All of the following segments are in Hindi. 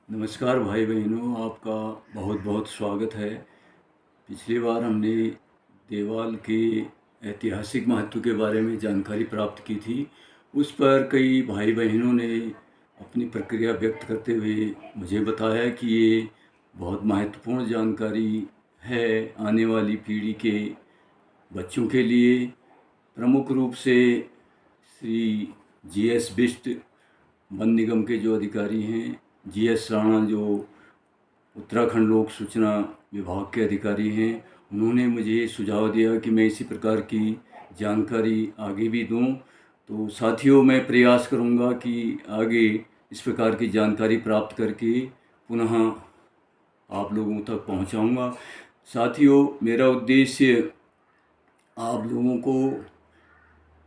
नमस्कार भाई बहनों, आपका बहुत बहुत स्वागत है। पिछली बार हमने देवाल के ऐतिहासिक महत्व के बारे में जानकारी प्राप्त की थी। उस पर कई भाई बहनों ने अपनी प्रक्रिया व्यक्त करते हुए मुझे बताया कि ये बहुत महत्वपूर्ण जानकारी है आने वाली पीढ़ी के बच्चों के लिए। प्रमुख रूप से श्री जी.एस. बिष्ट वन निगम के जो अधिकारी हैं, जी.एस. राणा जो उत्तराखंड लोक सूचना विभाग के अधिकारी हैं, उन्होंने मुझे सुझाव दिया कि मैं इसी प्रकार की जानकारी आगे भी दूं। तो साथियों, मैं प्रयास करूंगा कि आगे इस प्रकार की जानकारी प्राप्त करके पुनः आप लोगों तक पहुंचाऊंगा। साथियों, मेरा उद्देश्य आप लोगों को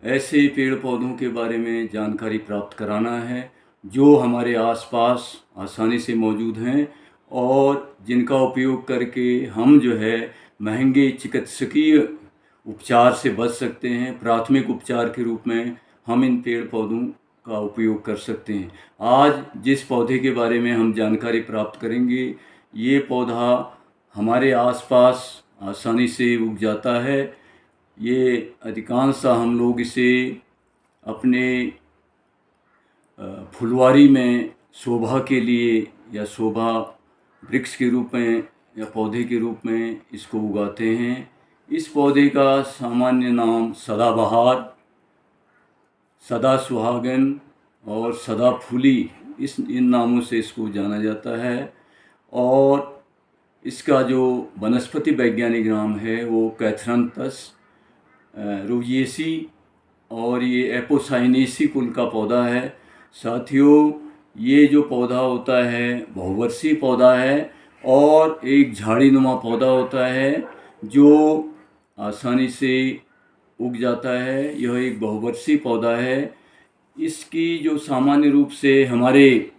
ऐसे पेड़ पौधों के बारे में जानकारी प्राप्त कराना है जो हमारे आसपास आसानी से मौजूद हैं और जिनका उपयोग करके हम जो है महंगे चिकित्सकीय उपचार से बच सकते हैं। प्राथमिक उपचार के रूप में हम इन पेड़ पौधों का उपयोग कर सकते हैं। आज जिस पौधे के बारे में हम जानकारी प्राप्त करेंगे, ये पौधा हमारे आसपास आसानी से उग जाता है। ये अधिकांश हम लोग इसे अपने फुलवारी में शोभा के लिए या शोभा वृक्ष के रूप में या पौधे के रूप में इसको उगाते हैं। इस पौधे का सामान्य नाम सदाबहार, सदा सुहागन और सदाफूली इन नामों से इसको जाना जाता है। और इसका जो वनस्पति वैज्ञानिक नाम है वो कैथरंथस रूबिएसी और ये एपोसाइनेसी कुल का पौधा है। साथियों, ये जो पौधा होता है बहुवर्षीय पौधा है और एक झाड़ीनुमा पौधा होता है जो आसानी से उग जाता है। यह एक बहुवर्षीय पौधा है। इसकी जो सामान्य रूप से हमारे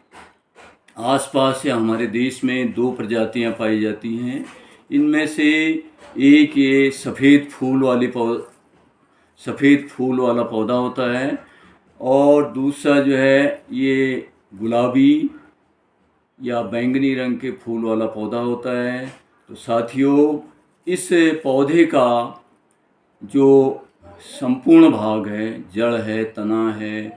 आसपास या हमारे देश में दो प्रजातियां पाई जाती हैं। इनमें से एक ये सफ़ेद फूल वाला पौधा होता है और दूसरा जो है ये गुलाबी या बैंगनी रंग के फूल वाला पौधा होता है। तो साथियों, इस पौधे का जो संपूर्ण भाग है, जड़ है, तना है,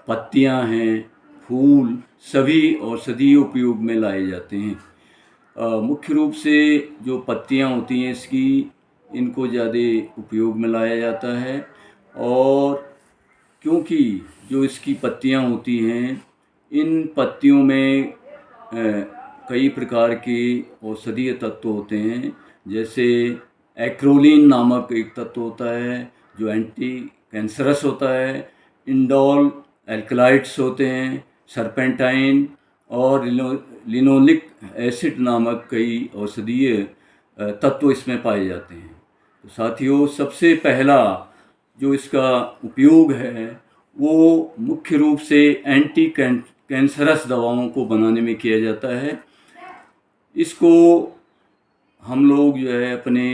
पत्तियां हैं, फूल, सभी औषधीय उपयोग में लाए जाते हैं। मुख्य रूप से जो पत्तियां होती हैं इसकी, इनको ज़्यादा उपयोग में लाया जाता है। और क्योंकि जो इसकी पत्तियां होती हैं, इन पत्तियों में कई प्रकार के औषधीय तत्व होते हैं। जैसे एक्रोलीन नामक एक तत्व होता है जो एंटी कैंसरस होता है, इंडोल एल्कलाइड्स होते हैं, सरपेंटाइन और लिनोलिक एसिड नामक कई औषधीय तत्व इसमें पाए जाते हैं। तो साथियों, सबसे पहला जो इसका उपयोग है वो मुख्य रूप से एंटी कैंसरस दवाओं को बनाने में किया जाता है। इसको हम लोग जो है अपने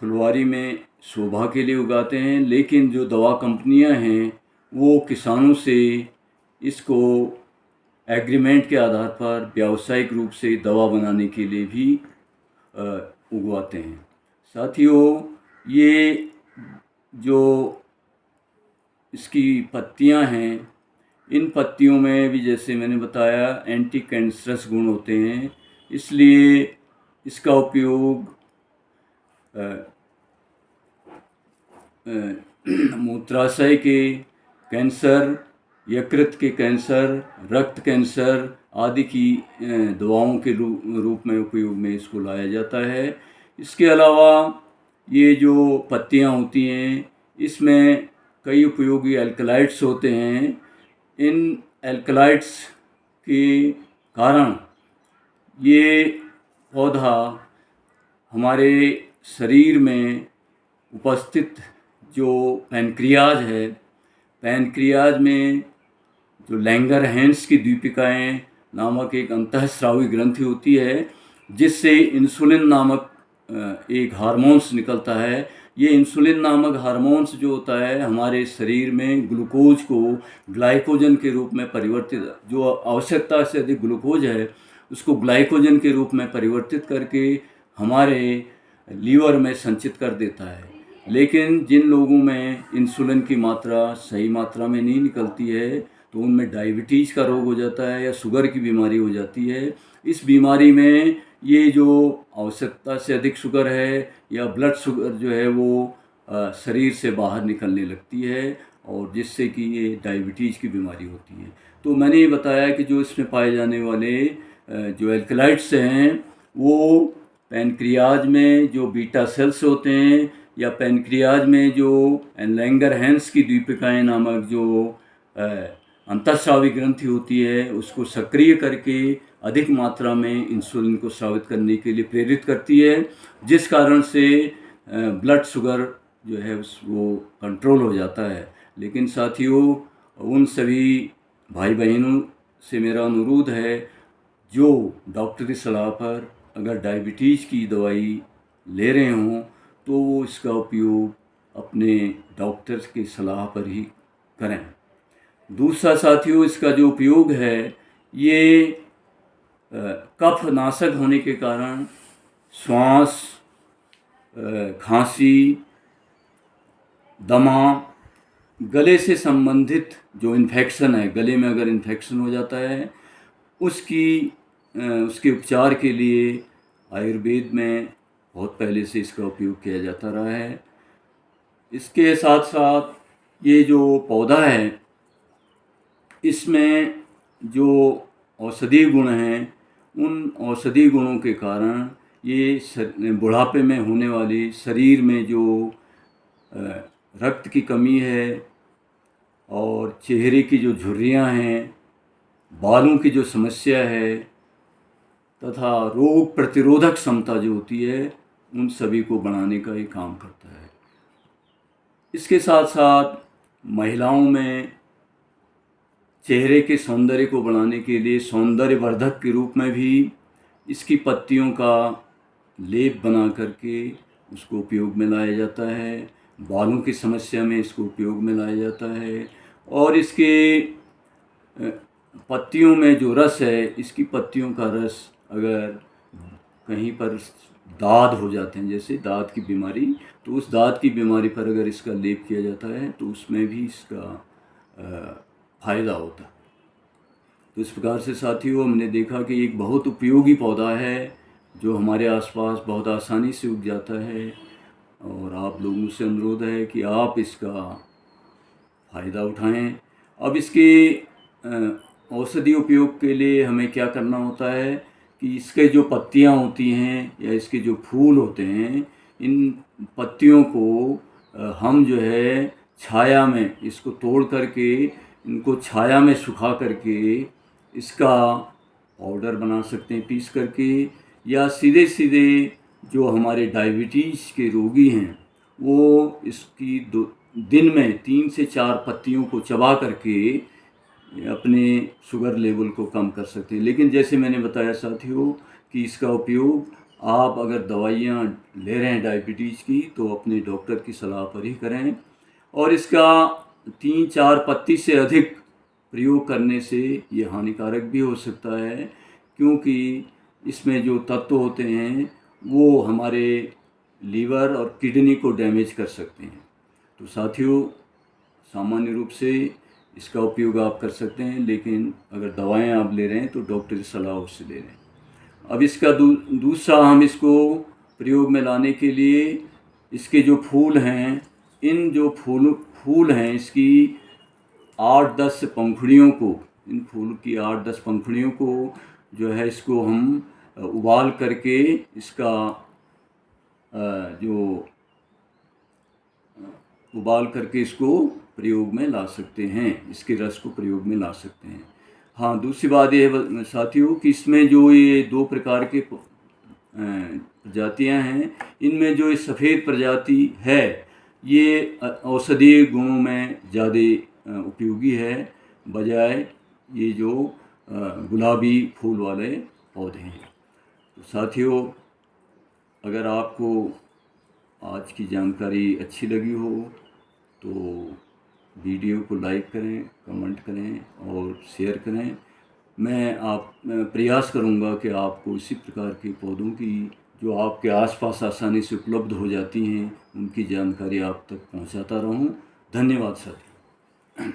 फुलवारी में शोभा के लिए उगाते हैं, लेकिन जो दवा कंपनियां हैं वो किसानों से इसको एग्रीमेंट के आधार पर व्यावसायिक रूप से दवा बनाने के लिए भी उगवाते हैं। साथियों, ये जो इसकी पत्तियां हैं, इन पत्तियों में भी जैसे मैंने बताया एंटी कैंसरस गुण होते हैं, इसलिए इसका उपयोग मूत्राशय के कैंसर, यकृत के कैंसर, रक्त कैंसर आदि की दवाओं के रूप में उपयोग में इसको लाया जाता है। इसके अलावा ये जो पत्तियां होती हैं इसमें कई उपयोगी एल्कलाइड्स होते हैं। इन एल्कलाइड्स के कारण ये पौधा हमारे शरीर में उपस्थित जो पैनक्रियाज है, पैनक्रियाज में जो लैंगरहैंस की दीपिकाएं नामक एक अंतःस्रावी ग्रंथि होती है, जिससे इंसुलिन नामक एक हार्मोन्स निकलता है ये इंसुलिन नामक हार्मोन्स जो होता है हमारे शरीर में ग्लूकोज को ग्लाइकोजन के रूप में परिवर्तित, जो आवश्यकता से अधिक ग्लूकोज है उसको ग्लाइकोजन के रूप में परिवर्तित करके हमारे लीवर में संचित कर देता है। लेकिन जिन लोगों में इंसुलिन की मात्रा सही मात्रा में नहीं निकलती है तो उनमें डायबिटीज़ का रोग हो जाता है या शुगर की बीमारी हो जाती है। इस बीमारी में ये जो आवश्यकता से अधिक शुगर है या ब्लड शुगर जो है वो शरीर से बाहर निकलने लगती है और जिससे कि ये डायबिटीज़ की बीमारी होती है। तो मैंने ये बताया कि जो इसमें पाए जाने वाले जो एल्कलाइड्स हैं वो पैनक्रियाज में जो बीटा सेल्स होते हैं या पैनक्रियाज में जो लैंगरहैंस की दीपिकाएँ नामक जो अंतःस्रावी ग्रंथि होती है उसको सक्रिय करके अधिक मात्रा में इंसुलिन को स्रावित करने के लिए प्रेरित करती है, जिस कारण से ब्लड शुगर जो है वो कंट्रोल हो जाता है। लेकिन साथियों, उन सभी भाई बहनों से मेरा अनुरोध है जो डॉक्टरी सलाह पर अगर डायबिटीज़ की दवाई ले रहे हों तो वो इसका उपयोग अपने डॉक्टर की सलाह पर ही करें। दूसरा साथियों, इसका जो उपयोग है ये कफ नाशक होने के कारण श्वास, खांसी, दमा, गले से संबंधित जो इन्फेक्शन है, गले में अगर इन्फेक्शन हो जाता है उसके उपचार के लिए आयुर्वेद में बहुत पहले से इसका उपयोग किया जाता रहा है। इसके साथ साथ ये जो पौधा है इसमें जो औषधीय गुण हैं उन औषधीय गुणों के कारण ये बुढ़ापे में होने वाली शरीर में जो रक्त की कमी है और चेहरे की जो झुर्रियाँ हैं, बालों की जो समस्या है तथा रोग प्रतिरोधक क्षमता जो होती है उन सभी को बढ़ाने का ये काम करता है। इसके साथ साथ महिलाओं में चेहरे के सौंदर्य को बढ़ाने के लिए सौंदर्यवर्धक के रूप में भी इसकी पत्तियों का लेप बना करके उसको उपयोग में लाया जाता है। बालों की समस्या में इसको उपयोग में लाया जाता है और इसके पत्तियों में जो रस है, इसकी पत्तियों का रस अगर कहीं पर दाद हो जाते हैं, जैसे दाद की बीमारी, तो उस दाद की बीमारी पर अगर इसका लेप किया जाता है तो उसमें भी इसका फ़ायदा होता है। तो इस प्रकार से साथियों हमने देखा कि एक बहुत उपयोगी पौधा है जो हमारे आसपास बहुत आसानी से उग जाता है और आप लोगों से अनुरोध है कि आप इसका फ़ायदा उठाएं। अब इसके औषधि उपयोग के लिए हमें क्या करना होता है कि इसके जो पत्तियां होती हैं या इसके जो फूल होते हैं, इन पत्तियों को हम जो है छाया में इसको तोड़ करके इनको छाया में सुखा करके इसका पाउडर बना सकते हैं पीस करके, या सीधे सीधे जो हमारे डायबिटीज़ के रोगी हैं वो इसकी दिन में 3 से 4 पत्तियों को चबा करके अपने शुगर लेवल को कम कर सकते हैं। लेकिन जैसे मैंने बताया साथियों कि इसका उपयोग आप अगर दवाइयाँ ले रहे हैं डायबिटीज़ की तो अपने डॉक्टर की सलाह पर ही करें और इसका 3-4 पत्ती से अधिक प्रयोग करने से ये हानिकारक भी हो सकता है, क्योंकि इसमें जो तत्व होते हैं वो हमारे लीवर और किडनी को डैमेज कर सकते हैं। तो साथियों, सामान्य रूप से इसका उपयोग आप कर सकते हैं, लेकिन अगर दवाएं आप ले रहे हैं तो डॉक्टर की सलाह उससे ले रहे हैं। अब इसका दूसरा हम इसको प्रयोग में लाने के लिए इसके जो फूल हैं, इन जो फूल हैं इसकी 8-10 पंखुड़ियों को, इन फूल की 8-10 पंखुड़ियों को जो है इसको हम उबाल करके इसका उबाल करके इसको प्रयोग में ला सकते हैं, इसके रस को प्रयोग में ला सकते हैं। हाँ, दूसरी बात ये है साथियों कि इसमें जो ये 2 प्रकार के प्रजातियां हैं, इनमें जो ये सफ़ेद प्रजाति है ये औषधीय गुणों में ज़्यादा उपयोगी है बजाय ये जो गुलाबी फूल वाले पौधे हैं। तो साथियों, अगर आपको आज की जानकारी अच्छी लगी हो तो वीडियो को लाइक करें, कमेंट करें और शेयर करें। मैं प्रयास करूंगा कि आपको इसी प्रकार के पौधों की जो आपके आसपास आसानी से उपलब्ध हो जाती हैं उनकी जानकारी आप तक पहुंचाता रहूं। धन्यवाद साथियों।